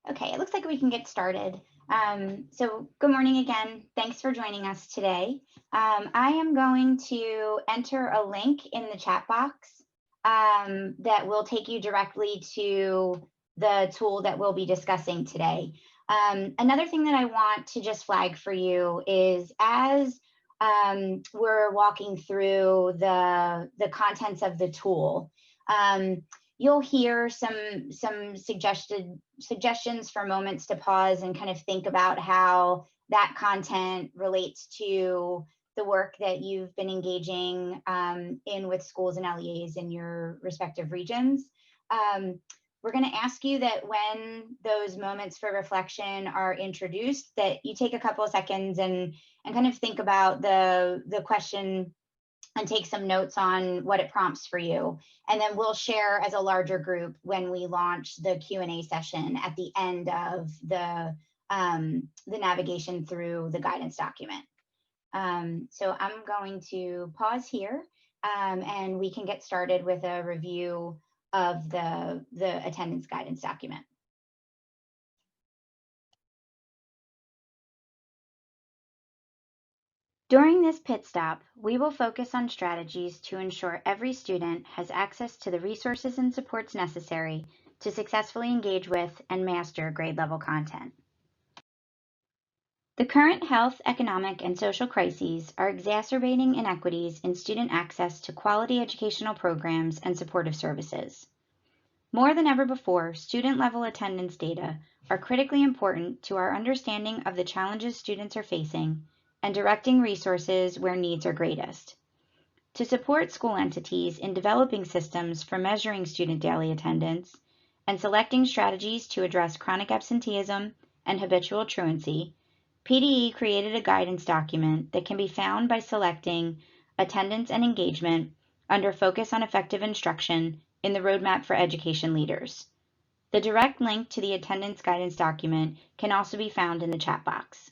Okay, it looks like we can get started. So good morning again. Thanks for joining us today. I am going to enter a link in the chat box that will take you directly to the tool that we'll be discussing today. Another thing that I want to just flag for you is as we're walking through the contents of the tool, you'll hear some suggestions for moments to pause and kind of think about how that content relates to the work that you've been engaging in with schools and LEAs in your respective regions. We're going to ask you that when those moments for reflection are introduced, that you take a couple of seconds and kind of think about the question and take some notes on what it prompts for you. And then we'll share as a larger group when we launch the Q&A session at the end of the navigation through the guidance document. So I'm going to pause here and we can get started with a review of the attendance guidance document. During this pit stop, we will focus on strategies to ensure every student has access to the resources and supports necessary to successfully engage with and master grade level content. The current health, economic, and social crises are exacerbating inequities in student access to quality educational programs and supportive services. More than ever before, student-level attendance data are critically important to our understanding of the challenges students are facing and directing resources where needs are greatest. To support school entities in developing systems for measuring student daily attendance and selecting strategies to address chronic absenteeism and habitual truancy, PDE created a guidance document that can be found by selecting Attendance and Engagement under Focus on Effective Instruction in the Roadmap for Education Leaders. The direct link to the attendance guidance document can also be found in the chat box.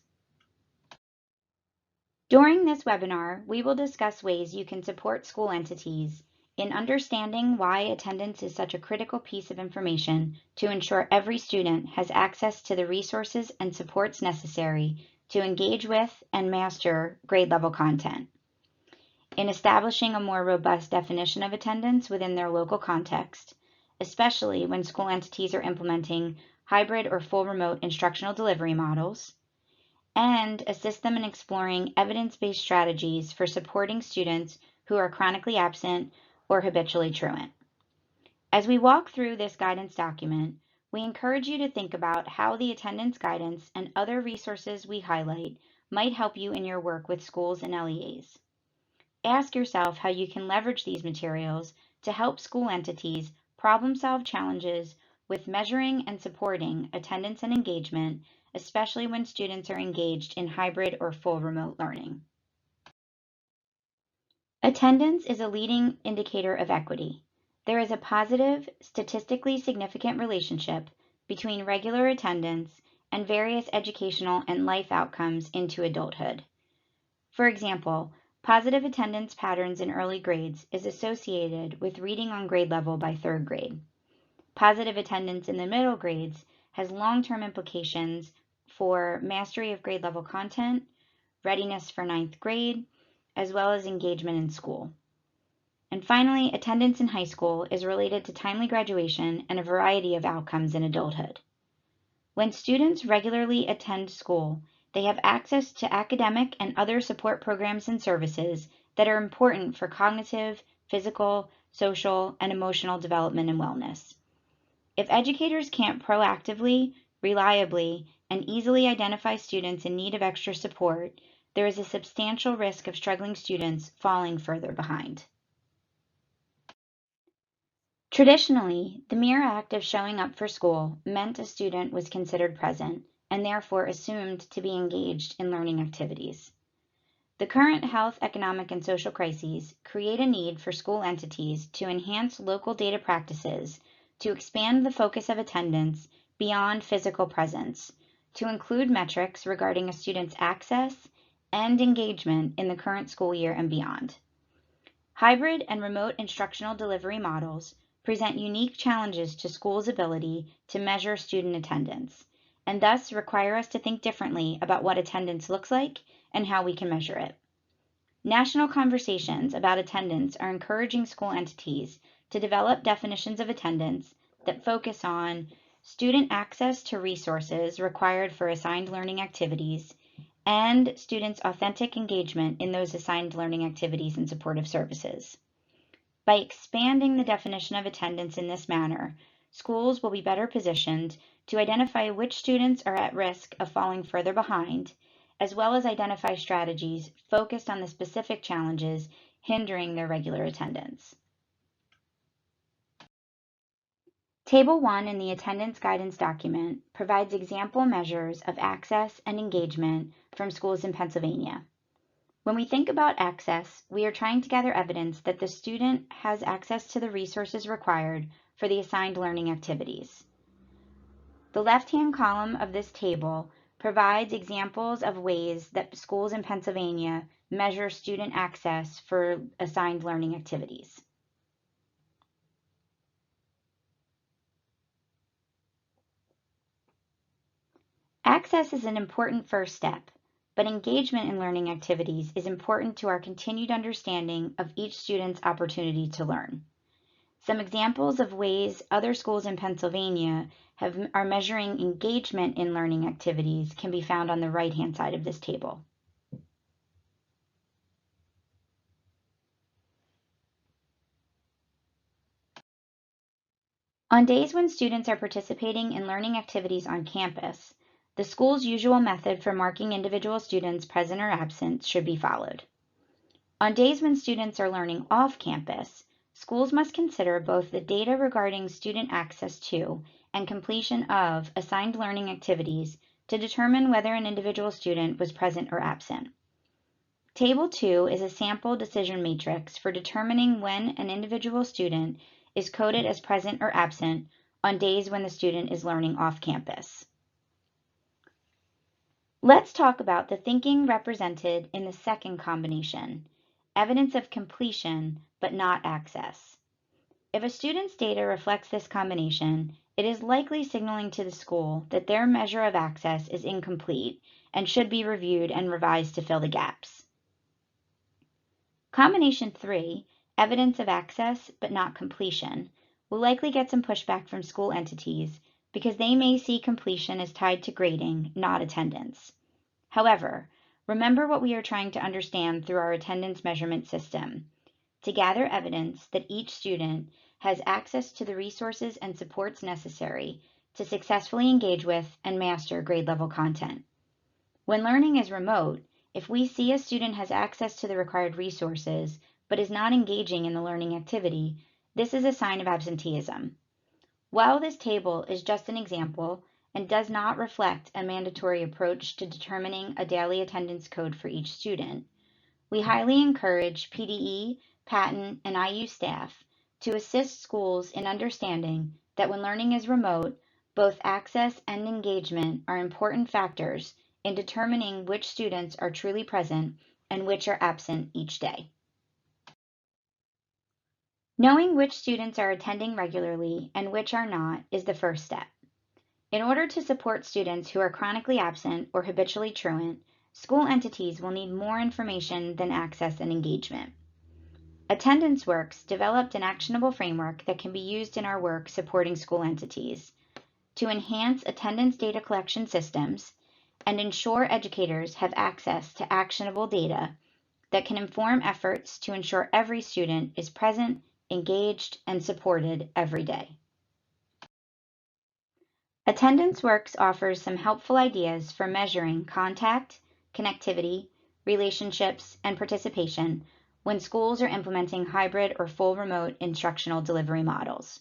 During this webinar, we will discuss ways you can support school entities in understanding why attendance is such a critical piece of information to ensure every student has access to the resources and supports necessary to engage with and master grade level content. In establishing a more robust definition of attendance within their local context, especially when school entities are implementing hybrid or full remote instructional delivery models, and assist them in exploring evidence-based strategies for supporting students who are chronically absent or habitually truant. As we walk through this guidance document, we encourage you to think about how the attendance guidance and other resources we highlight might help you in your work with schools and LEAs. Ask yourself how you can leverage these materials to help school entities problem-solve challenges with measuring and supporting attendance and engagement, especially when students are engaged in hybrid or full remote learning. Attendance is a leading indicator of equity. There is a positive, statistically significant relationship between regular attendance and various educational and life outcomes into adulthood. For example, positive attendance patterns in early grades is associated with reading on grade level by third grade. Positive attendance in the middle grades has long-term implications for mastery of grade level content, readiness for ninth grade, as well as engagement in school. And finally, attendance in high school is related to timely graduation and a variety of outcomes in adulthood. When students regularly attend school, they have access to academic and other support programs and services that are important for cognitive, physical, social, and emotional development and wellness. If educators can't proactively, reliably, and easily identify students in need of extra support, there is a substantial risk of struggling students falling further behind. Traditionally, the mere act of showing up for school meant a student was considered present and therefore assumed to be engaged in learning activities. The current health, economic, and social crises create a need for school entities to enhance local data practices to expand the focus of attendance beyond physical presence, to include metrics regarding a student's access and engagement in the current school year and beyond. Hybrid and remote instructional delivery models present unique challenges to schools' ability to measure student attendance, and thus require us to think differently about what attendance looks like and how we can measure it. National conversations about attendance are encouraging school entities to develop definitions of attendance that focus on student access to resources required for assigned learning activities and students' authentic engagement in those assigned learning activities and supportive services. By expanding the definition of attendance in this manner, schools will be better positioned to identify which students are at risk of falling further behind, as well as identify strategies focused on the specific challenges hindering their regular attendance. Table 1 in the attendance guidance document provides example measures of access and engagement from schools in Pennsylvania. When we think about access, we are trying to gather evidence that the student has access to the resources required for the assigned learning activities. The left-hand column of this table provides examples of ways that schools in Pennsylvania measure student access for assigned learning activities. Access is an important first step, but engagement in learning activities is important to our continued understanding of each student's opportunity to learn. Some examples of ways other schools in Pennsylvania are measuring engagement in learning activities can be found on the right-hand side of this table. On days when students are participating in learning activities on campus, the school's usual method for marking individual students present or absent should be followed. On days when students are learning off campus, schools must consider both the data regarding student access to and completion of assigned learning activities to determine whether an individual student was present or absent. Table 2 is a sample decision matrix for determining when an individual student is coded as present or absent on days when the student is learning off campus. Let's talk about the thinking represented in the second combination, evidence of completion but not access. If a student's data reflects this combination, it is likely signaling to the school that their measure of access is incomplete and should be reviewed and revised to fill the gaps. Combination 3, evidence of access but not completion, will likely get some pushback from school entities because they may see completion as tied to grading, not attendance. However, remember what we are trying to understand through our attendance measurement system: to gather evidence that each student has access to the resources and supports necessary to successfully engage with and master grade level content. When learning is remote, if we see a student has access to the required resources but is not engaging in the learning activity, this is a sign of absenteeism. While this table is just an example and does not reflect a mandatory approach to determining a daily attendance code for each student, we highly encourage PDE, PaTTAN, and IU staff to assist schools in understanding that when learning is remote, both access and engagement are important factors in determining which students are truly present and which are absent each day. Knowing which students are attending regularly and which are not is the first step. In order to support students who are chronically absent or habitually truant, school entities will need more information than access and engagement. Attendance Works developed an actionable framework that can be used in our work supporting school entities to enhance attendance data collection systems and ensure educators have access to actionable data that can inform efforts to ensure every student is present, engaged, and supported every day. Attendance Works offers some helpful ideas for measuring contact, connectivity, relationships, and participation when schools are implementing hybrid or full remote instructional delivery models.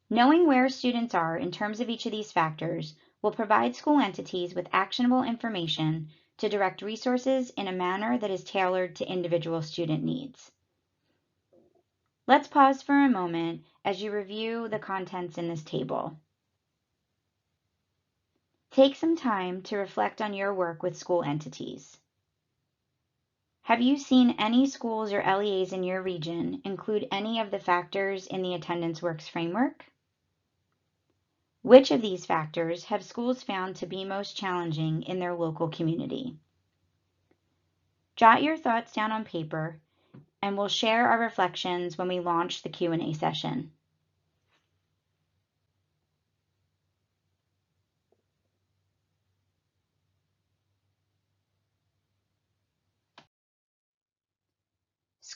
Knowing where students are in terms of each of these factors will provide school entities with actionable information to direct resources in a manner that is tailored to individual student needs. Let's pause for a moment as you review the contents in this table. Take some time to reflect on your work with school entities. Have you seen any schools or LEAs in your region include any of the factors in the Attendance Works framework? Which of these factors have schools found to be most challenging in their local community? Jot your thoughts down on paper, and we'll share our reflections when we launch the Q&A session.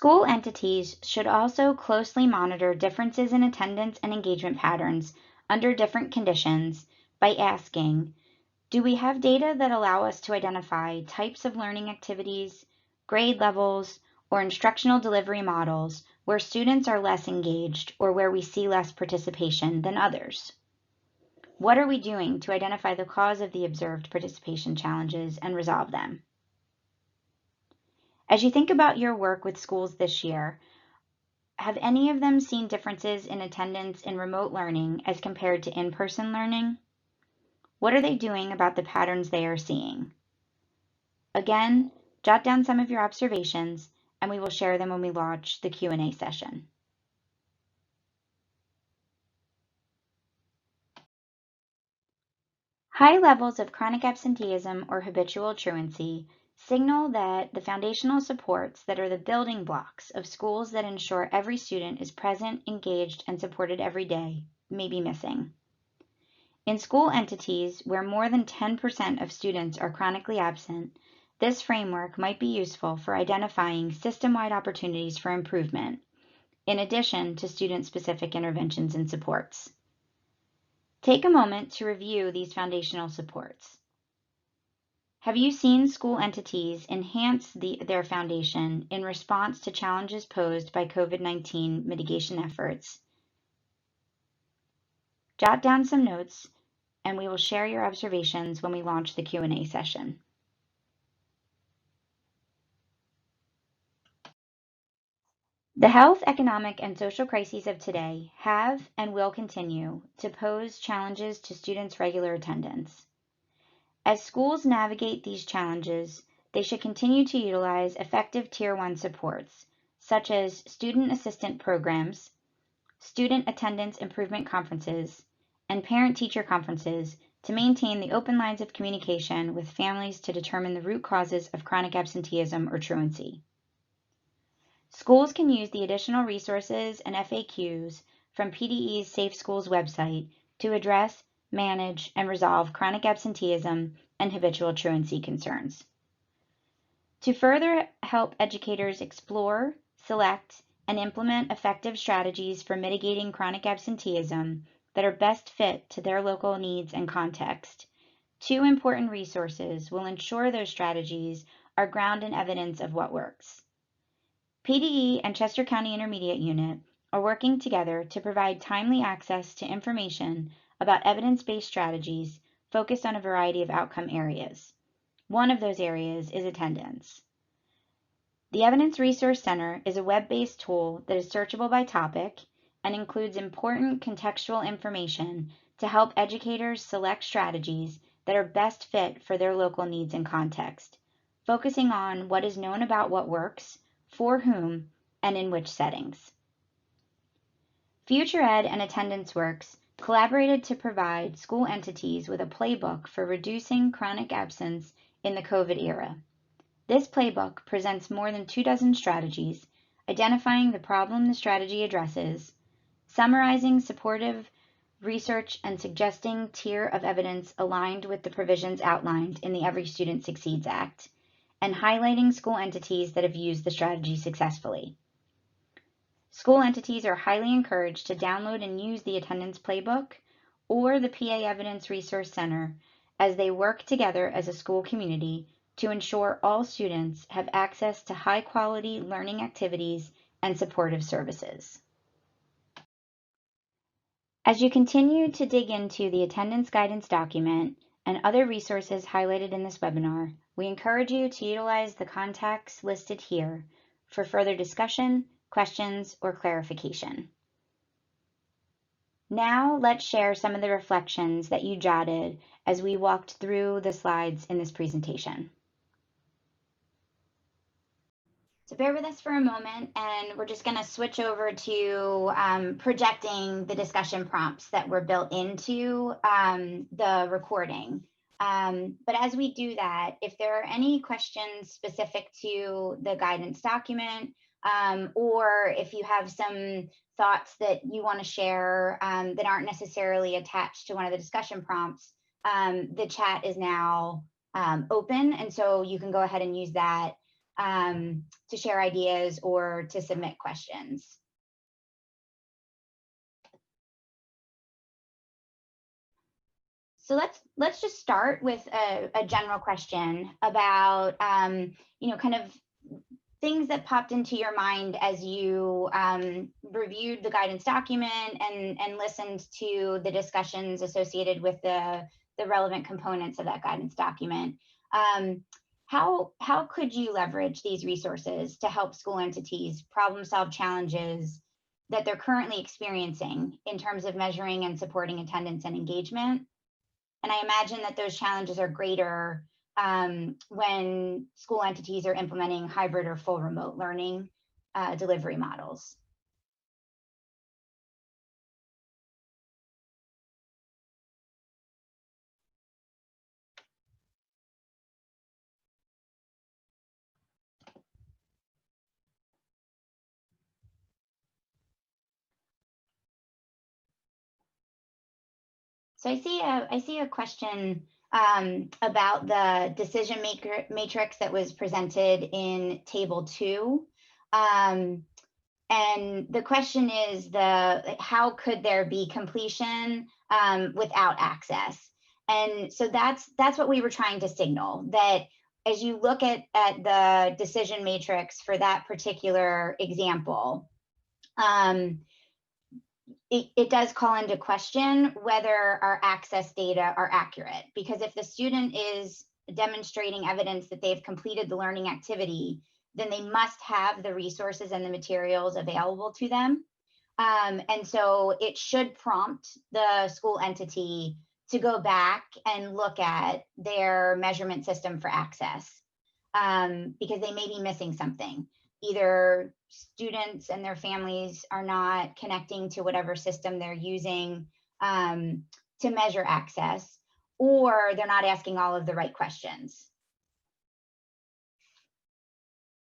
School entities should also closely monitor differences in attendance and engagement patterns under different conditions by asking, do we have data that allow us to identify types of learning activities, grade levels, or instructional delivery models where students are less engaged or where we see less participation than others? What are we doing to identify the cause of the observed participation challenges and resolve them? As you think about your work with schools this year, have any of them seen differences in attendance in remote learning as compared to in-person learning? What are they doing about the patterns they are seeing? Again, jot down some of your observations, and we will share them when we launch the Q&A session. High levels of chronic absenteeism or habitual truancy signal that the foundational supports that are the building blocks of schools that ensure every student is present, engaged, and supported every day may be missing. In school entities where more than 10% of students are chronically absent, this framework might be useful for identifying system-wide opportunities for improvement, in addition to student-specific interventions and supports. Take a moment to review these foundational supports. Have you seen school entities enhance their foundation in response to challenges posed by COVID-19 mitigation efforts? Jot down some notes, and we will share your observations when we launch the Q&A session. The health, economic, and social crises of today have and will continue to pose challenges to students' regular attendance. As schools navigate these challenges, they should continue to utilize effective Tier 1 supports, such as student assistant programs, student attendance improvement conferences, and parent-teacher conferences to maintain the open lines of communication with families to determine the root causes of chronic absenteeism or truancy. Schools can use the additional resources and FAQs from PDE's Safe Schools website to address, manage, and resolve chronic absenteeism and habitual truancy concerns. To further help educators explore, select, and implement effective strategies for mitigating chronic absenteeism that are best fit to their local needs and context, two important resources will ensure those strategies are grounded in evidence of what works. PDE and Chester County Intermediate Unit are working together to provide timely access to information about evidence-based strategies focused on a variety of outcome areas. One of those areas is attendance. The Evidence Resource Center is a web-based tool that is searchable by topic and includes important contextual information to help educators select strategies that are best fit for their local needs and context, focusing on what is known about what works, for whom, and in which settings. Future Ed and Attendance Works collaborated to provide school entities with a playbook for reducing chronic absence in the COVID era. This playbook presents more than 24 strategies, identifying the problem the strategy addresses, summarizing supportive research and suggesting tier of evidence aligned with the provisions outlined in the Every Student Succeeds Act, and highlighting school entities that have used the strategy successfully. School entities are highly encouraged to download and use the attendance playbook or the PA Evidence Resource Center as they work together as a school community to ensure all students have access to high-quality learning activities and supportive services. As you continue to dig into the attendance guidance document and other resources highlighted in this webinar, we encourage you to utilize the contacts listed here for further discussion, questions, or clarification. Now let's share some of the reflections that you jotted as we walked through the slides in this presentation. So bear with us for a moment, and we're just going to switch over to projecting the discussion prompts that were built into the recording. But as we do that, if there are any questions specific to the guidance document, or if you have some thoughts that you want to share that aren't necessarily attached to one of the discussion prompts, the chat is now open, and so you can go ahead and use that to share ideas or to submit questions. So let's just start with a general question about kind of things that popped into your mind as you reviewed the guidance document and listened to the discussions associated with the relevant components of that guidance document. How could you leverage these resources to help school entities problem solve challenges that they're currently experiencing in terms of measuring and supporting attendance and engagement? And I imagine that those challenges are greater when school entities are implementing hybrid or full remote learning delivery models. So I see a question about the decision matrix that was presented in table 2. And the question is how could there be completion without access? And so that's what we were trying to signal, that as you look at the decision matrix for that particular example, it does call into question whether our access data are accurate, because if the student is demonstrating evidence that they've completed the learning activity, then they must have the resources and the materials available to them. And so it should prompt the school entity to go back and look at their measurement system for access, because they may be missing something. Either students and their families are not connecting to whatever system they're using to measure access, or they're not asking all of the right questions.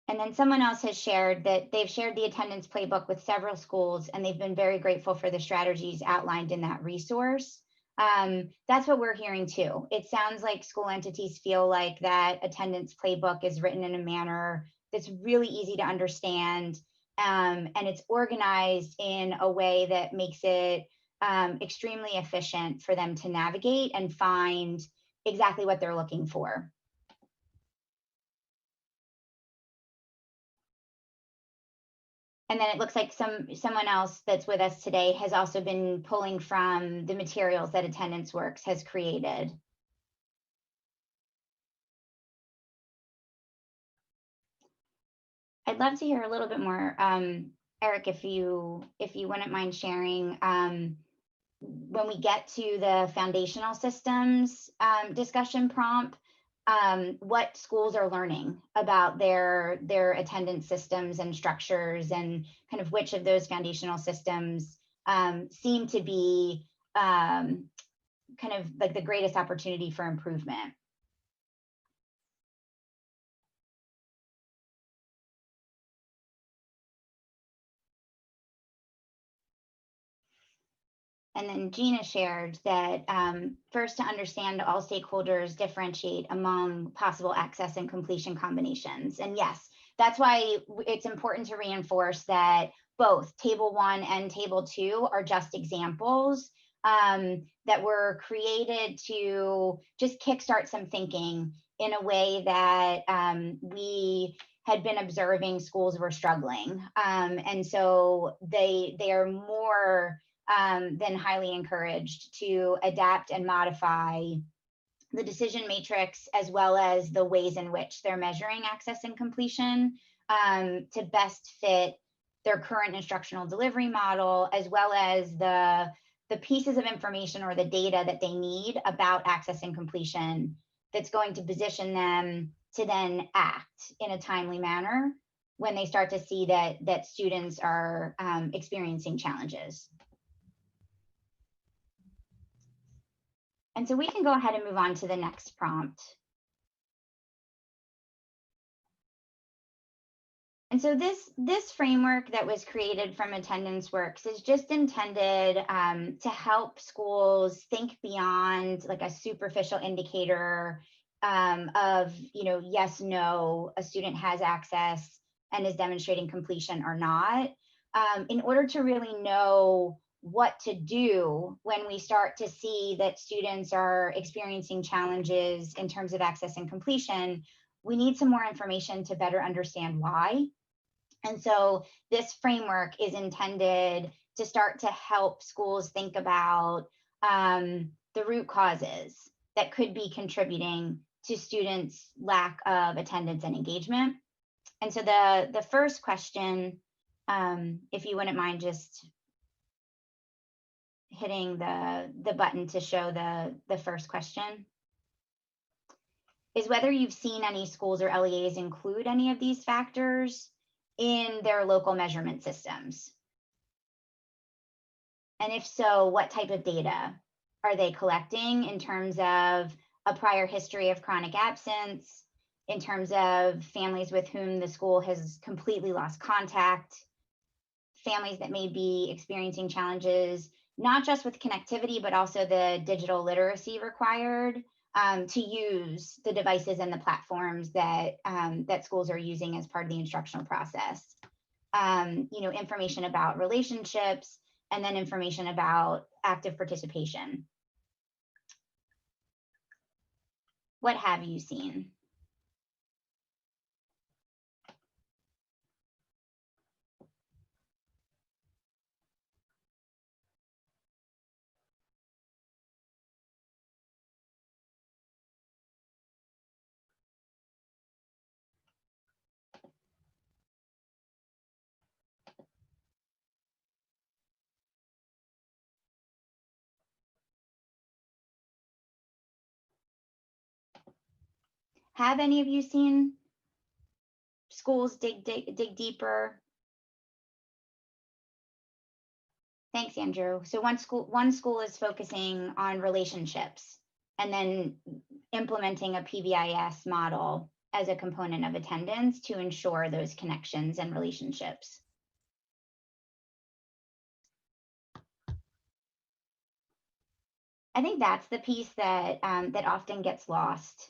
And then someone else has shared that they've shared the attendance playbook with several schools, and they've been very grateful for the strategies outlined in that resource. That's what we're hearing too. It sounds like school entities feel like that attendance playbook is written in a manner that's really easy to understand, and it's organized in a way that makes it extremely efficient for them to navigate and find exactly what they're looking for. And then it looks like someone else that's with us today has also been pulling from the materials that Attendance Works has created. I'd love to hear a little bit more, Eric, if you wouldn't mind sharing, when we get to the foundational systems discussion prompt, what schools are learning about their attendance systems and structures, and kind of which of those foundational systems seem to be kind of like the greatest opportunity for improvement. And then Gina shared that first, to understand all stakeholders differentiate among possible access and completion combinations. And yes, that's why it's important to reinforce that both Table 1 and Table 2 are just examples that were created to just kickstart some thinking in a way that we had been observing schools were struggling. And so they are more then highly encouraged to adapt and modify the decision matrix, as well as the ways in which they're measuring access and completion to best fit their current instructional delivery model, as well as the pieces of information or the data that they need about access and completion that's going to position them to then act in a timely manner when they start to see that students are experiencing challenges. And so we can go ahead and move on to the next prompt. And so this framework that was created from Attendance Works is just intended to help schools think beyond like a superficial indicator of, yes, no, a student has access and is demonstrating completion or not, in order to really know what to do when we start to see that students are experiencing challenges in terms of access and completion. We need some more information to better understand why. And so this framework is intended to start to help schools think about the root causes that could be contributing to students' lack of attendance and engagement. And so the first question, if you wouldn't mind just hitting the button to show the first question, is whether you've seen any schools or LEAs include any of these factors in their local measurement systems. And if so, what type of data are they collecting in terms of a prior history of chronic absence, in terms of families with whom the school has completely lost contact, families that may be experiencing challenges, not just with connectivity, but also the digital literacy required to use the devices and the platforms that that schools are using as part of the instructional process. Information about relationships, and then information about active participation. What have you seen? Have any of you seen schools dig deeper? Thanks, Andrew. So one school is focusing on relationships and then implementing a PBIS model as a component of attendance to ensure those connections and relationships. I think that's the piece that that often gets lost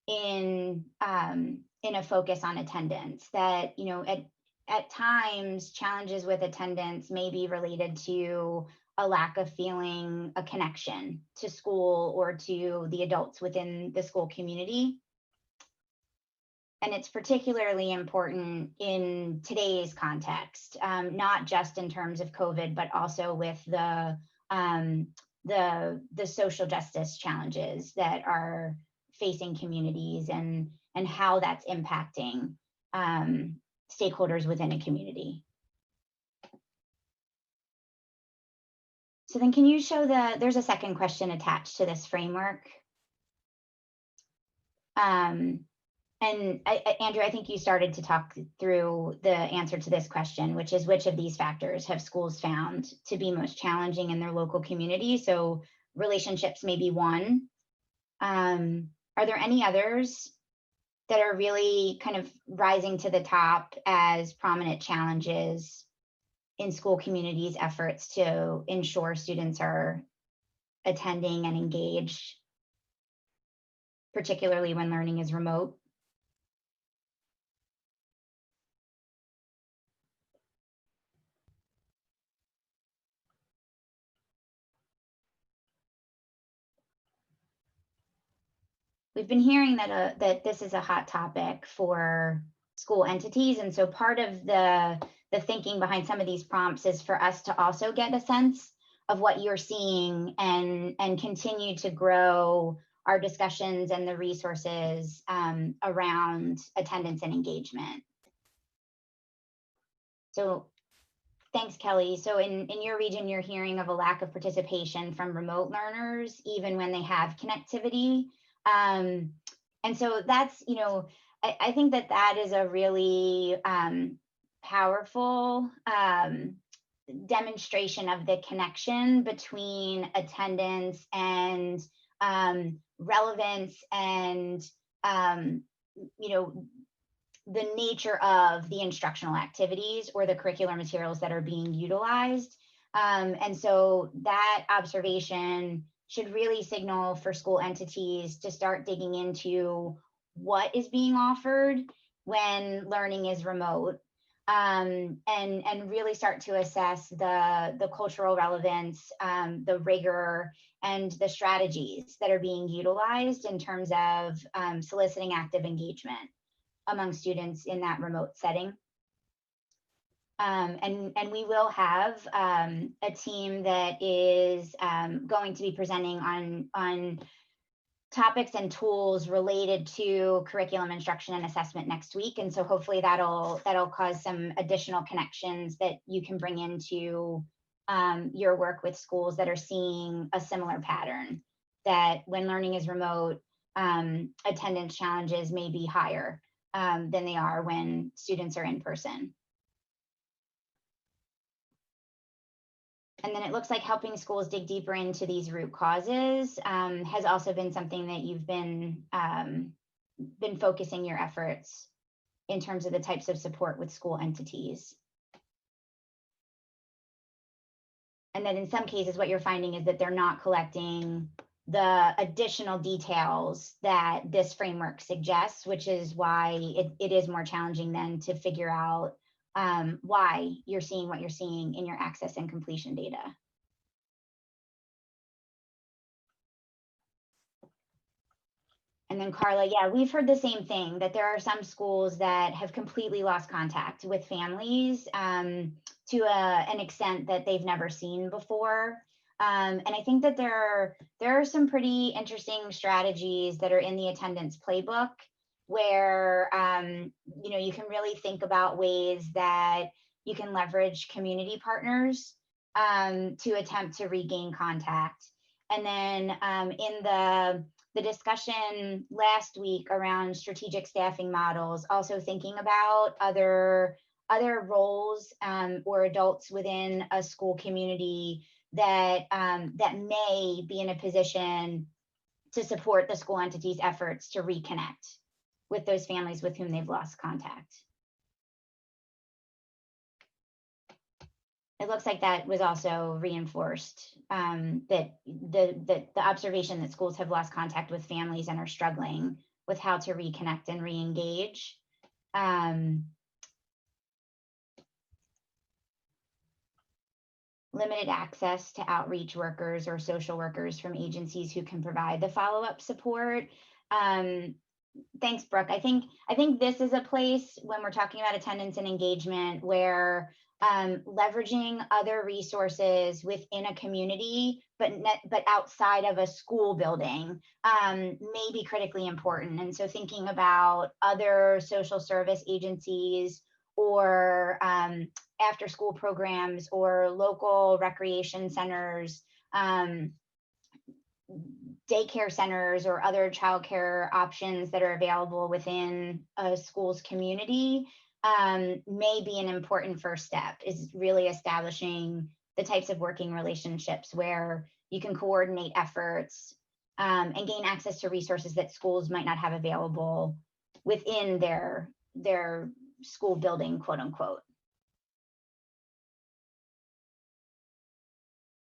in a focus on attendance. That at times challenges with attendance may be related to a lack of feeling a connection to school or to the adults within the school community. And it's particularly important in today's context, not just in terms of COVID, but also with the social justice challenges that are facing communities and how that's impacting stakeholders within a community. So then can you show there's a second question attached to this framework. And Andrew, I think you started to talk through the answer to this question, which is which of these factors have schools found to be most challenging in their local community? So relationships may be one. Are there any others that are really kind of rising to the top as prominent challenges in school communities' efforts to ensure students are attending and engaged, particularly when learning is remote? We've been hearing that that this is a hot topic for school entities, and so part of the thinking behind some of these prompts is for us to also get a sense of what you're seeing and continue to grow our discussions and the resources around attendance and engagement. So thanks, Kelly. So in your region, you're hearing of a lack of participation from remote learners, even when they have connectivity. And so that's, I think that that is a really powerful demonstration of the connection between attendance and relevance and you know, the nature of the instructional activities or the curricular materials that are being utilized. And so that observation should really signal for school entities to start digging into what is being offered when learning is remote, and really start to assess the cultural relevance, the rigor, and the strategies that are being utilized in terms of soliciting active engagement among students in that remote setting. And we will have a team that is going to be presenting on topics and tools related to curriculum instruction and assessment next week. And so hopefully that'll cause some additional connections that you can bring into your work with schools that are seeing a similar pattern, that when learning is remote, attendance challenges may be higher than they are when students are in person. And then it looks like helping schools dig deeper into these root causes has also been something that you've been focusing your efforts in terms of the types of support with school entities. And then in some cases, what you're finding is that they're not collecting the additional details that this framework suggests, which is why it is more challenging then to figure out why you're seeing what you're seeing in your access and completion data. And then Carla, yeah, we've heard the same thing, that there are some schools that have completely lost contact with families to an extent that they've never seen before. And I think that there are some pretty interesting strategies that are in the attendance playbook where you know, you can really think about ways that you can leverage community partners to attempt to regain contact. And then in the discussion last week around strategic staffing models, also thinking about other roles or adults within a school community that that may be in a position to support the school entity's efforts to reconnect with those families with whom they've lost contact. It looks like that was also reinforced, that the observation that schools have lost contact with families and are struggling with how to reconnect and re-engage. Limited access to outreach workers or social workers from agencies who can provide the follow-up support. Thanks, Brooke. I think this is a place when we're talking about attendance and engagement where leveraging other resources within a community, but outside of a school building, may be critically important. And so thinking about other social service agencies or after school programs or local recreation centers, daycare centers or other childcare options that are available within a school's community may be an important first step, is really establishing the types of working relationships where you can coordinate efforts and gain access to resources that schools might not have available within their school building, quote unquote.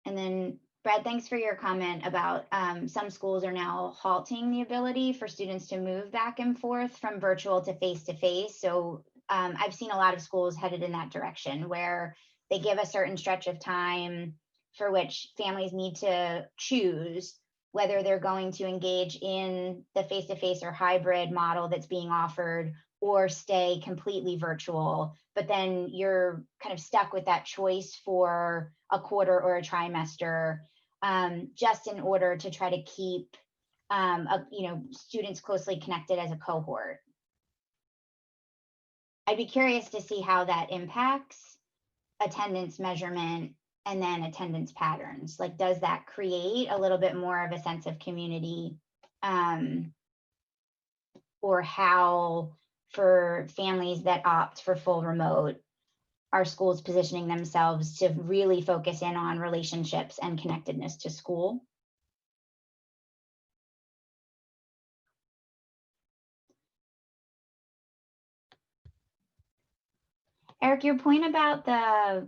And then Brad, thanks for your comment about some schools are now halting the ability for students to move back and forth from virtual to face-to-face. So I've seen a lot of schools headed in that direction where they give a certain stretch of time for which families need to choose whether they're going to engage in the face-to-face or hybrid model that's being offered or stay completely virtual. But then you're kind of stuck with that choice for a quarter or a trimester, just in order to try to keep students closely connected as a cohort. I'd be curious to see how that impacts attendance measurement and then attendance patterns. Like, does that create a little bit more of a sense of community, or how for families that opt for full remote, are schools positioning themselves to really focus in on relationships and connectedness to school? Eric, your point about the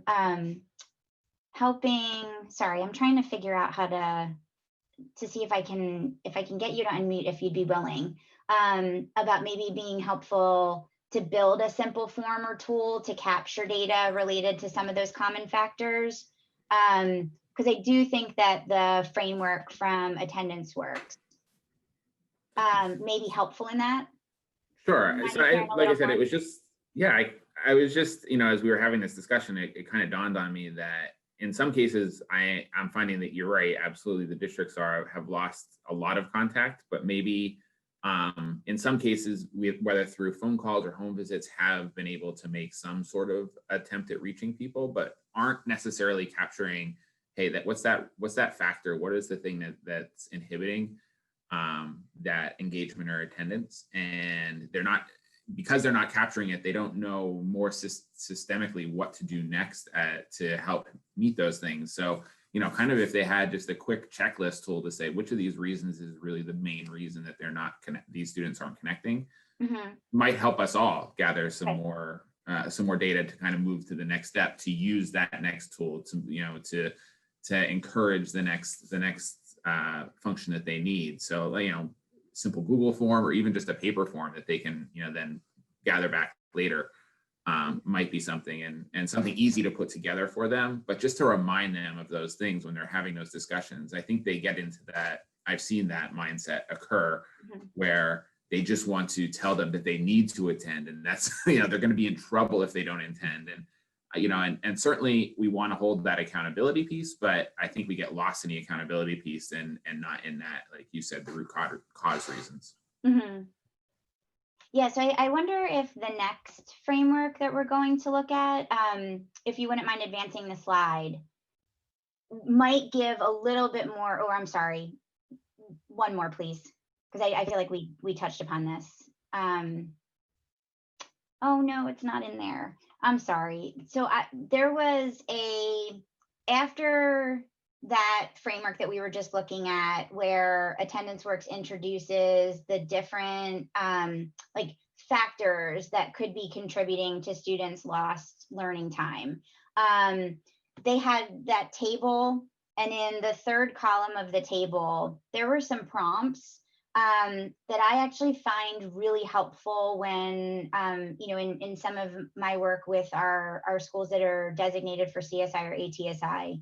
helping, sorry, I'm trying to figure out how to see if I can get you to unmute if you'd be willing, about maybe being helpful to build a simple form or tool to capture data related to some of those common factors. Because I do think that the framework from Attendance Works may be helpful in that. Sure. So like I said, it was just, yeah, I was just, as we were having this discussion, it kind of dawned on me that in some cases, I'm finding that you're right. Absolutely, the districts have lost a lot of contact, but maybe in some cases, whether through phone calls or home visits, have been able to make some sort of attempt at reaching people, but aren't necessarily capturing, hey, what's that factor? What is the thing that's inhibiting that engagement or attendance? And because they're not capturing it, they don't know more systemically what to do next to help meet those things. So, kind of if they had just a quick checklist tool to say which of these reasons is really the main reason that these students aren't connecting, might help us all gather some more data to kind of move to the next step, to use that next tool to encourage the next function that they need. So, simple Google form or even just a paper form that they can, then gather back later might be something, and something easy to put together for them, but just to remind them of those things when they're having those discussions. I think they get into that. I've seen that mindset occur where they just want to tell them that they need to attend, and that's, they're going to be in trouble if they don't attend. And certainly we want to hold that accountability piece, but I think we get lost in the accountability piece and not in that, like you said, the root cause reasons. Yeah, so I wonder if the next framework that we're going to look at, if you wouldn't mind advancing the slide, might give a little bit more, or I'm sorry, one more, please, because I feel like we touched upon this. Oh no, it's not in there. I'm sorry. So there was after that framework that we were just looking at, where Attendance Works introduces the different like factors that could be contributing to students' lost learning time. They had that table, and in the third column of the table, there were some prompts that I actually find really helpful when, in some of my work with our schools that are designated for CSI or ATSI,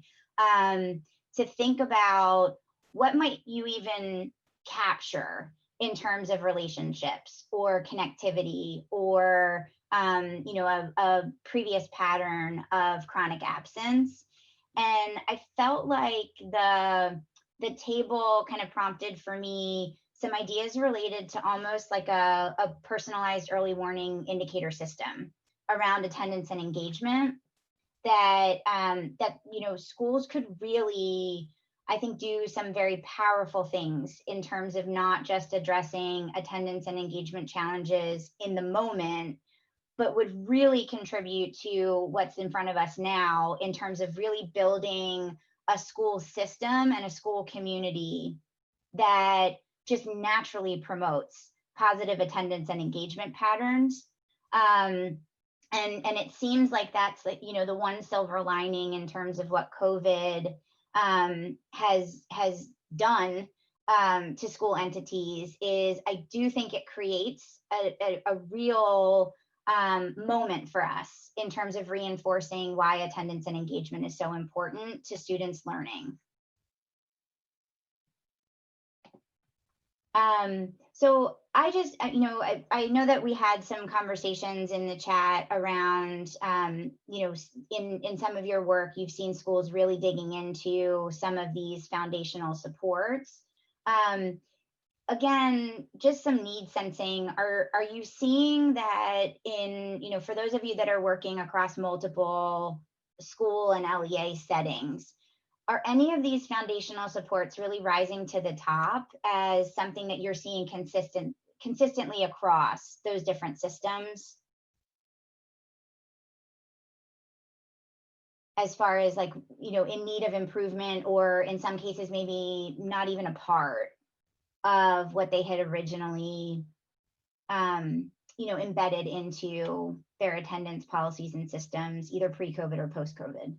to think about what might you even capture in terms of relationships or connectivity or, a previous pattern of chronic absence. And I felt like the table kind of prompted for me some ideas related to almost like a personalized early warning indicator system around attendance and engagement that schools could really, I think, do some very powerful things in terms of not just addressing attendance and engagement challenges in the moment, but would really contribute to what's in front of us now in terms of really building a school system and a school community that just naturally promotes positive attendance and engagement patterns. And it seems like that's the one silver lining in terms of what COVID has done to school entities is I do think it creates a real moment for us in terms of reinforcing why attendance and engagement is so important to students' learning. So I just, I know that we had some conversations in the chat around, in some of your work, you've seen schools really digging into some of these foundational supports. Again, just some need sensing. Are you seeing that in, for those of you that are working across multiple school and LEA settings, are any of these foundational supports really rising to the top as something that you're seeing consistently across those different systems as far as like, you know, in need of improvement, or in some cases, maybe not even a part of what they had originally, you know, embedded into their attendance policies and systems, either pre-COVID or post-COVID.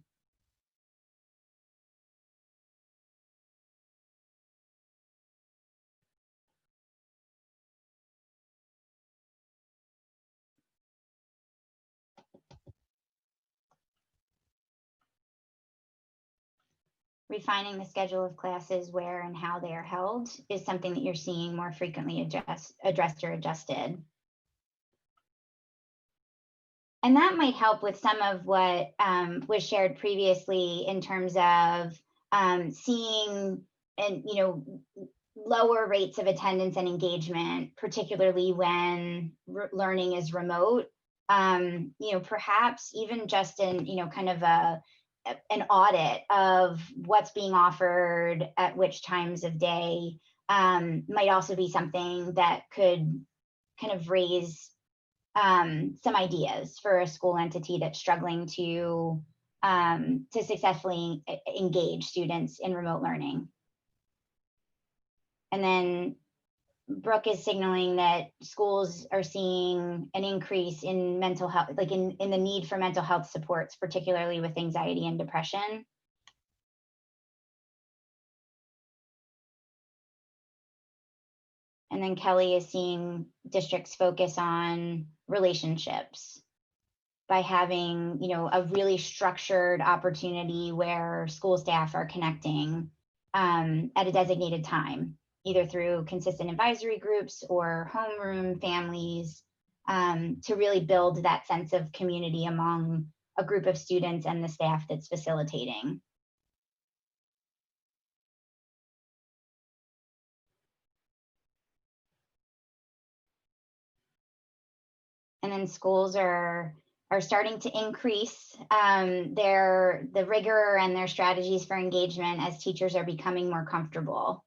Refining the schedule of classes, where and how they are held, is something that you're seeing more frequently addressed or adjusted. And that might help with some of what was shared previously in terms of seeing, and you know, lower rates of attendance and engagement, particularly when learning is remote. You know, perhaps even just in, you know, kind of an audit of what's being offered at which times of day might also be something that could kind of raise some ideas for a school entity that's struggling to successfully engage students in remote learning. And then Brooke is signaling that schools are seeing an increase in mental health, like in the need for mental health supports, particularly with anxiety and depression. And then Kelly is seeing districts focus on relationships by having, you know, a really structured opportunity where school staff are connecting at a designated time, either through consistent advisory groups or homeroom families, to really build that sense of community among a group of students and the staff that's facilitating. And then schools are starting to increase the rigor and their strategies for engagement as teachers are becoming more comfortable.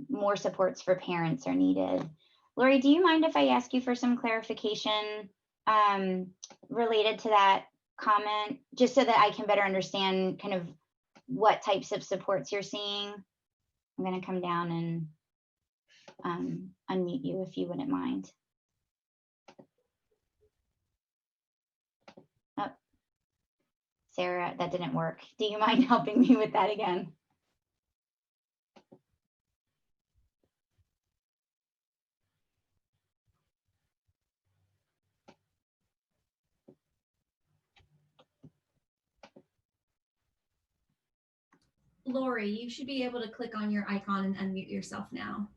More supports for parents are needed. Lori, do you mind if I ask you for some clarification related to that comment, just so that I can better understand kind of what types of supports you're seeing? I'm going to come down and unmute you if you wouldn't mind. Oh, Sarah, that didn't work. Do you mind helping me with that again? Lori, you should be able to click on your icon and unmute yourself now.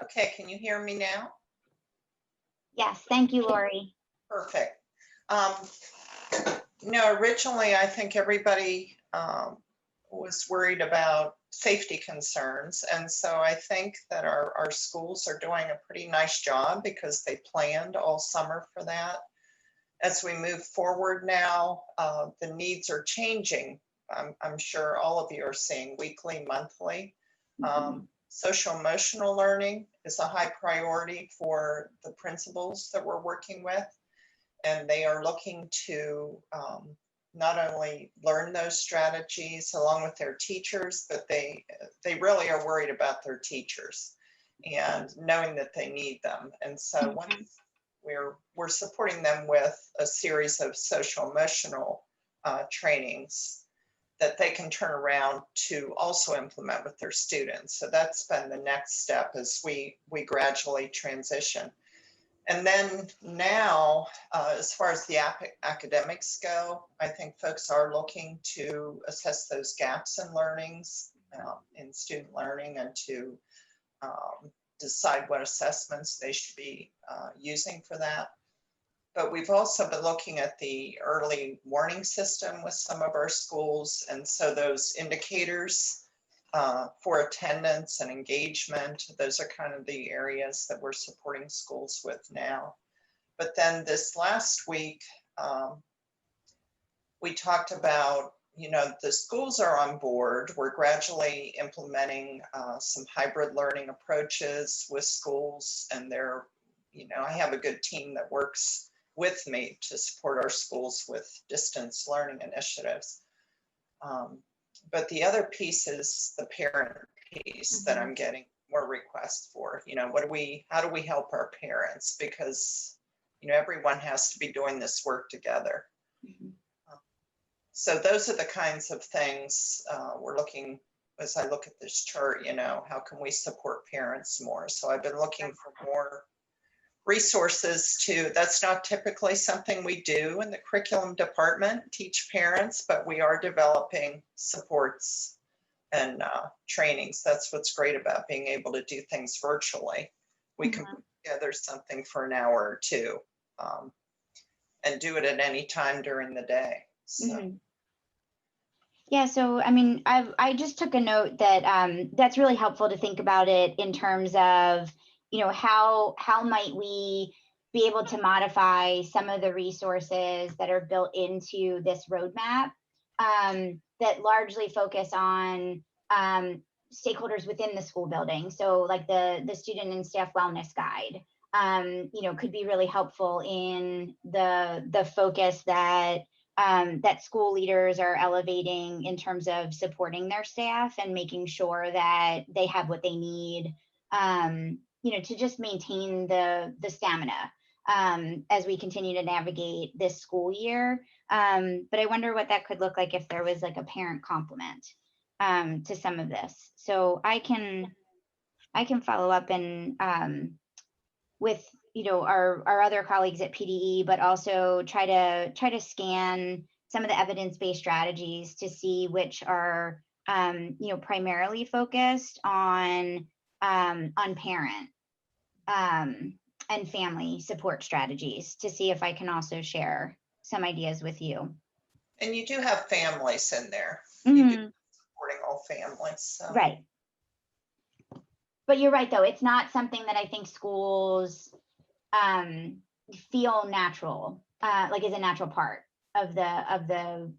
Okay, can you hear me now? Yes, thank you, Lori. Perfect. No, originally I think everybody was worried about safety concerns. And so I think that our schools are doing a pretty nice job because they planned all summer for that. As we move forward now, the needs are changing. I'm sure all of you are seeing weekly, monthly. Social emotional learning is a high priority for the principals that we're working with. And they are looking to not only learn those strategies along with their teachers, but they really are worried about their teachers and knowing that they need them. And so once we're supporting them with a series of social emotional trainings that they can turn around to also implement with their students. So that's been the next step as we gradually transition. And then now, as far as the academics go, I think folks are looking to assess those gaps in learnings, in student learning, and to decide what assessments they should be using for that. But we've also been looking at the early warning system with some of our schools. And so those indicators for attendance and engagement. Those are kind of the areas that we're supporting schools with now. But then this last week, we talked about, the schools are on board. We're gradually implementing some hybrid learning approaches with schools, and they're, I have a good team that works with me to support our schools with distance learning initiatives. But the other piece is the parent piece that I'm getting more requests for. How do we help our parents? Because, everyone has to be doing this work together. So those are the kinds of things we're looking, as I look at this chart, how can we support parents more? So I've been looking for more resources that's not typically something we do in the curriculum department, teach parents, but we are developing supports and trainings. That's what's great about being able to do things virtually. We can put together something for an hour or two and do it at any time during the day. So. Yeah, so I mean, I just took a note that that's really helpful to think about it in terms of, how might we be able to modify some of the resources that are built into this roadmap that largely focus on stakeholders within the school building. So like the student and staff wellness guide, could be really helpful in the focus that that school leaders are elevating in terms of supporting their staff and making sure that they have what they need, to just maintain the stamina as we continue to navigate this school year. But I wonder what that could look like if there was like a parent complement to some of this. So I can follow up and with our other colleagues at PDE, but also try to scan some of the evidence-based strategies to see which are primarily focused on parent and family support strategies, to see if I can also share some ideas with you. And you do have families in there. You do supporting all families. So. Right. But you're right, though. It's not something that I think schools feel natural, like is a natural part of the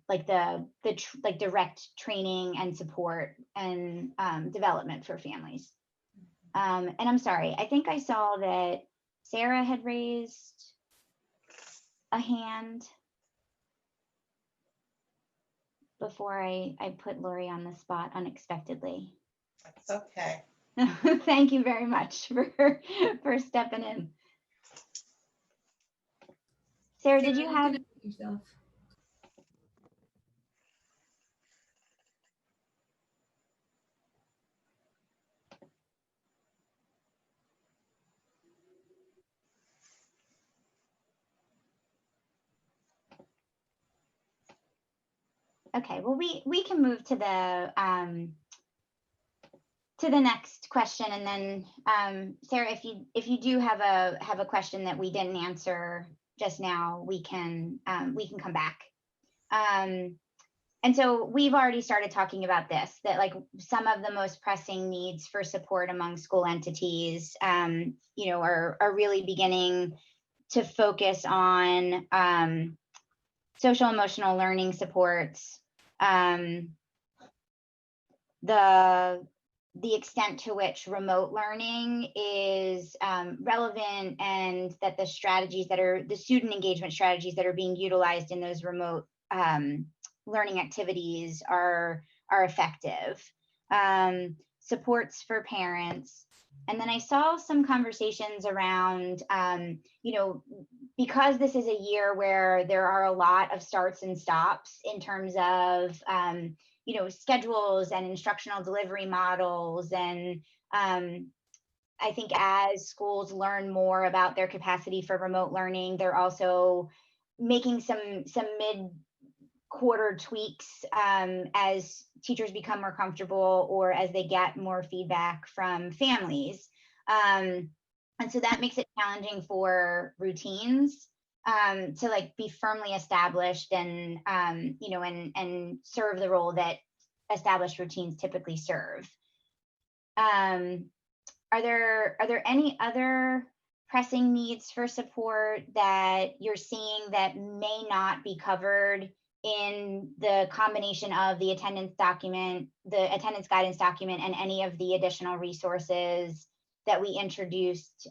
direct training and support and development for families. And I'm sorry, I think I saw that Sarah had raised a hand before I put Lori on the spot unexpectedly. That's okay. Thank you very much for stepping in. Sarah, did you have yourself? Okay, well, we can move to the next question, and then Sarah, if you do have a question that we didn't answer just now, we can come back. And so we've already started talking about this, that like some of the most pressing needs for support among school entities, are really beginning to focus on social emotional learning supports, the extent to which remote learning is relevant, and that the strategies that are the student engagement strategies that are being utilized in those remote learning activities are effective. Supports for parents. And then I saw some conversations around, because this is a year where there are a lot of starts and stops in terms of, schedules and instructional delivery models. And I think as schools learn more about their capacity for remote learning, they're also making some mid-quarter tweaks as teachers become more comfortable or as they get more feedback from families. And so that makes it challenging for routines to like be firmly established and, and serve the role that established routines typically serve. Are there any other pressing needs for support that you're seeing that may not be covered in the combination of the attendance document, the attendance guidance document, and any of the additional resources that we introduced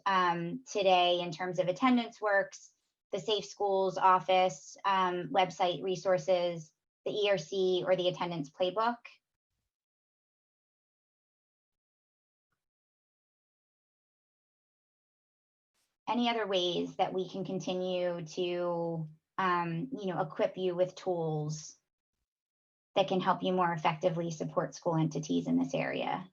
today in terms of attendance works, the Safe Schools Office website resources, the ERC, or the attendance playbook? Any other ways that we can continue to equip you with tools that can help you more effectively support school entities in this area?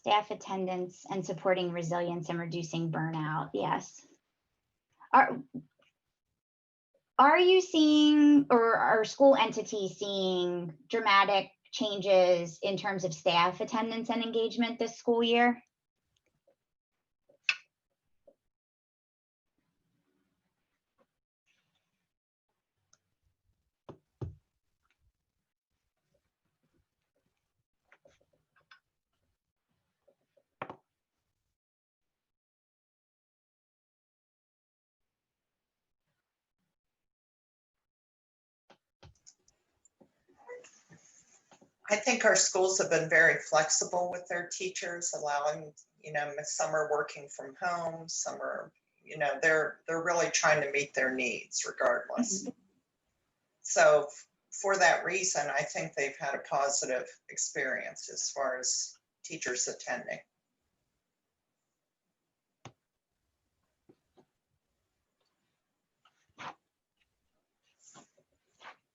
Staff attendance and supporting resilience and reducing burnout. Yes. Are you seeing, or are school entities seeing dramatic changes in terms of staff attendance and engagement this school year? I think our schools have been very flexible with their teachers, allowing, some are working from home, some are, they're really trying to meet their needs regardless. So for that reason, I think they've had a positive experience as far as teachers attending.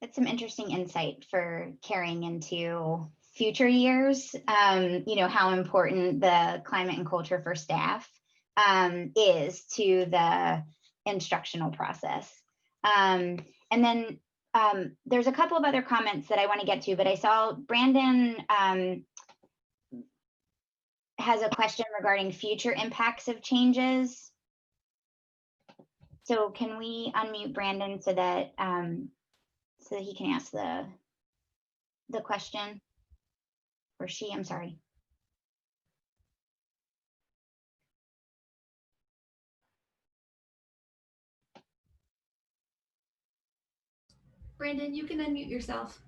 That's some interesting insight for carrying into future years. How important the climate and culture for staff is to the instructional process. And then there's a couple of other comments that I want to get to, but I saw Brandon has a question regarding future impacts of changes. So can we unmute Brandon so that he can ask the question, or she, I'm sorry. Brandon, you can unmute yourself.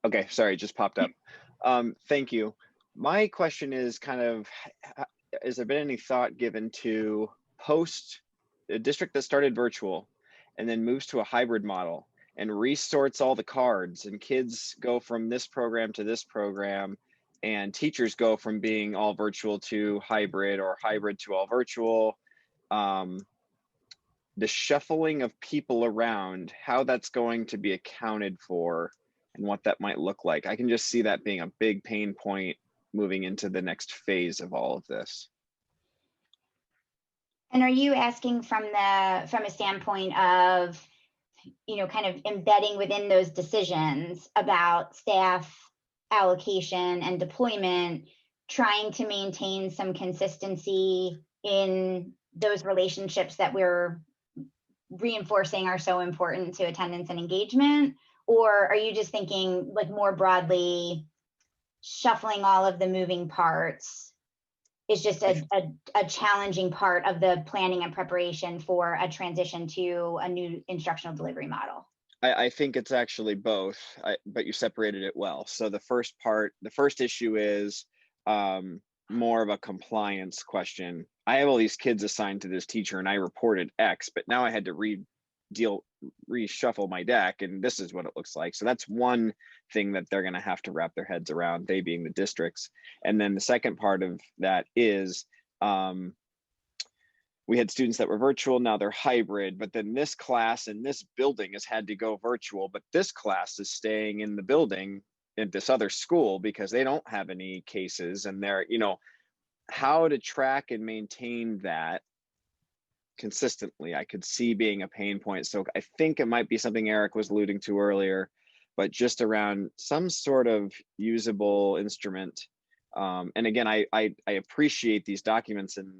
Okay, sorry, it just popped up. Thank you. My question is has there been any thought given to post a district that started virtual and then moves to a hybrid model and resorts all the cards, and kids go from this program to this program, and teachers go from being all virtual to hybrid, or hybrid to all virtual? The shuffling of people around, how that's going to be accounted for and what that might look like. I can just see that being a big pain point moving into the next phase of all of this. And are you asking from a standpoint of, kind of embedding within those decisions about staff allocation and deployment, trying to maintain some consistency in those relationships that we're reinforcing are so important to attendance and engagement? Or are you just thinking like more broadly, shuffling all of the moving parts is just a challenging part of the planning and preparation for a transition to a new instructional delivery model? I think it's actually both, but you separated it well. So the first issue is more of a compliance question. I have all these kids assigned to this teacher and I reported X, but now I had to reshuffle my deck, and this is what it looks like. So that's one thing that they're going to have to wrap their heads around, they being the districts. And then the second part of that is we had students that were virtual, now they're hybrid, but then this class in this building has had to go virtual, but this class is staying in the building in this other school because they don't have any cases, and they're, you know, how to track and maintain that consistently, I could see being a pain point. So I think it might be something Eric was alluding to earlier, but just around some sort of usable instrument. And again, I appreciate these documents and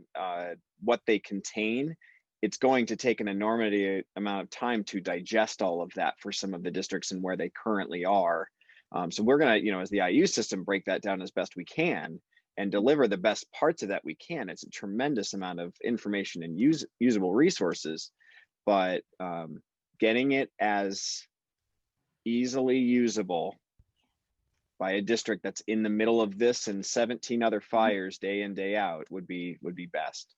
what they contain. It's going to take an enormous amount of time to digest all of that for some of the districts and where they currently are. So we're gonna, you know, as the IU system, break that down as best we can and deliver the best parts of that we can. It's a tremendous amount of information and usable resources, but getting it as easily usable by a district that's in the middle of this and 17 other fires day in, day out would be best.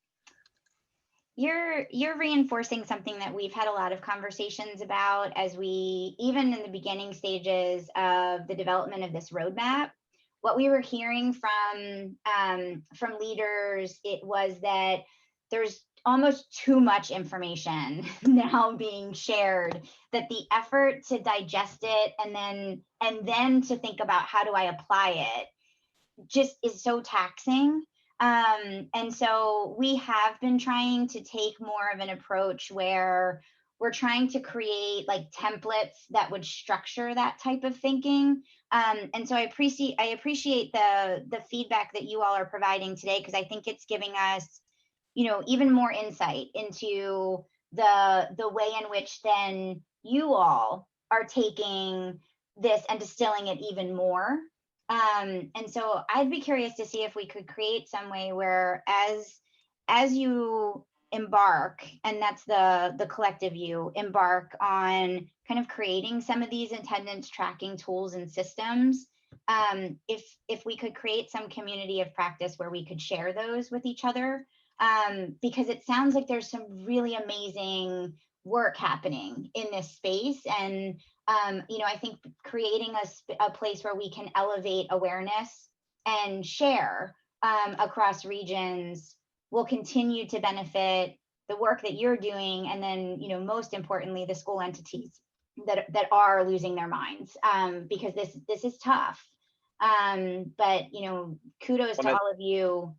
You're reinforcing something that we've had a lot of conversations about as we, even in the beginning stages of the development of this roadmap. What we were hearing from leaders, it was that there's almost too much information now being shared, that the effort to digest it and then to think about how do I apply it just is so taxing. And so we have been trying to take more of an approach where we're trying to create like templates that would structure that type of thinking. And so I appreciate the feedback that you all are providing today, because I think it's giving us, you know, even more insight into the way in which then you all are taking this and distilling it even more. And so I'd be curious to see if we could create some way where as you embark, and that's the collective you embark on kind of creating some of these attendance tracking tools and systems, if we could create some community of practice where we could share those with each other, because it sounds like there's some really amazing work happening in this space. And you know, I think creating a place where we can elevate awareness and share across regions will continue to benefit the work that you're doing, and then, you know, most importantly, the school entities that are losing their minds, because this is tough. But you know, kudos to all of you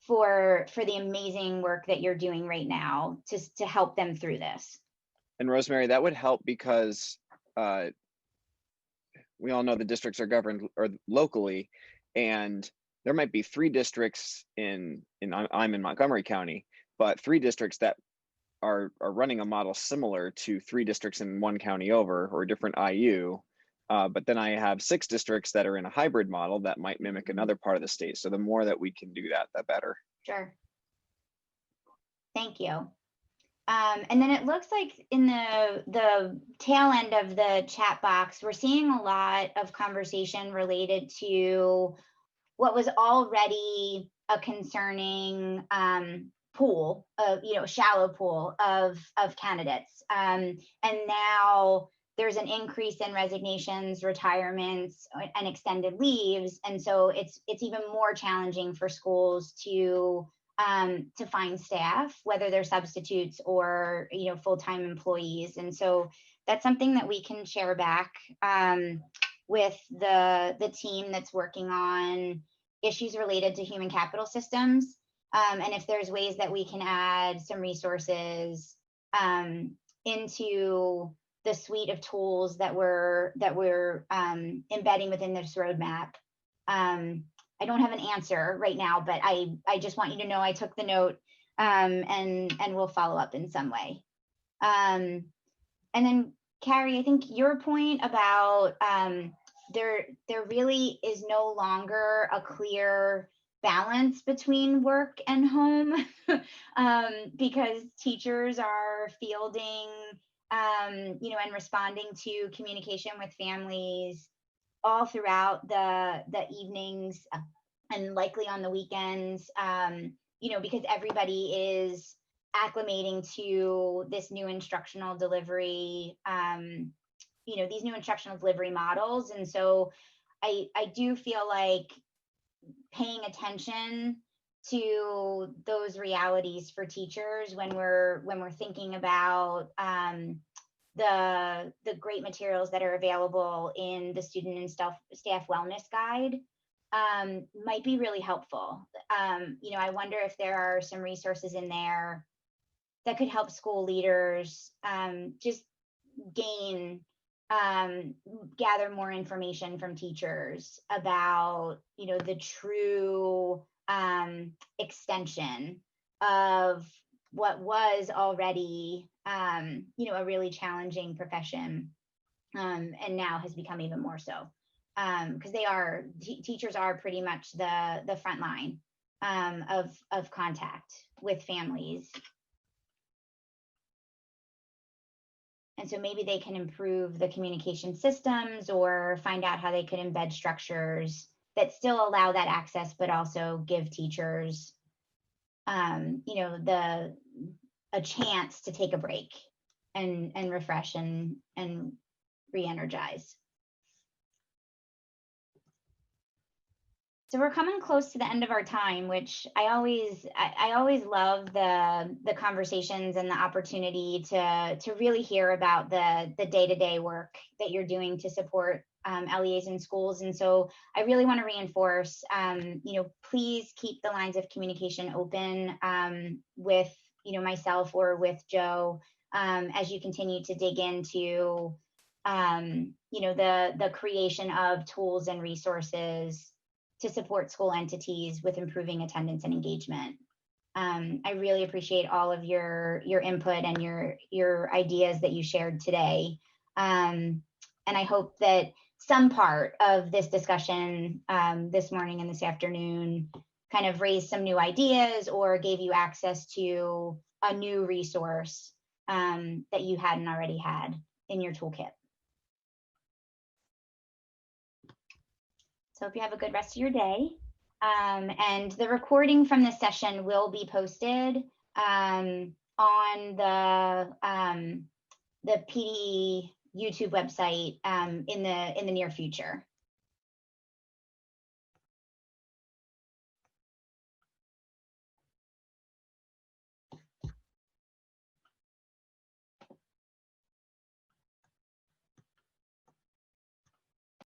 for the amazing work that you're doing right now to help them through this. And Rosemary, that would help because we all know the districts are governed or locally, and there might be 3 districts I'm in Montgomery County, but 3 districts that are running a model similar to 3 districts in one county over, or a different IU. But then I have 6 districts that are in a hybrid model that might mimic another part of the state. So the more that we can do that, the better. Sure. Thank you. And then it looks like in the tail end of the chat box, we're seeing a lot of conversation related to what was already a concerning pool of, you know, shallow pool of candidates. And now there's an increase in resignations, retirements, and extended leaves. And so it's even more challenging for schools to find staff, whether they're substitutes or, you know, full-time employees. And so that's something that we can share back with the team that's working on issues related to human capital systems. And if there's ways that we can add some resources into the suite of tools that we're embedding within this roadmap. I don't have an answer right now, but I just want you to know I took the note, and we'll follow up in some way. And then Carrie, I think your point about there really is no longer a clear balance between work and home, because teachers are fielding, you know, and responding to communication with families all throughout the evenings and likely on the weekends, you know, because everybody is acclimating to this new instructional delivery, you know, these new instructional delivery models. And so I do feel like paying attention to those realities for teachers when we're thinking about the great materials that are available in the student and staff wellness guide might be really helpful. I wonder if there are some resources in there that could help school leaders just gather more information from teachers about, the true extension of what was already, a really challenging profession, and now has become even more so. Because teachers are pretty much the front line of contact with families. And so maybe they can improve the communication systems or find out how they could embed structures that still allow that access, but also give teachers, a chance to take a break and refresh and re-energize. So we're coming close to the end of our time, which I always love the conversations and the opportunity to really hear about the day-to-day work that you're doing to support LEAs in schools. And so I really want to reinforce, please keep the lines of communication open with myself or with Joe as you continue to dig into the creation of tools and resources to support school entities with improving attendance and engagement. I really appreciate all of your input and your ideas that you shared today. And I hope that some part of this discussion this morning and this afternoon kind of raised some new ideas or gave you access to a new resource that you hadn't already had in your toolkit. So hope you have a good rest of your day. And the recording from this session will be posted on the PDE YouTube website in the near future.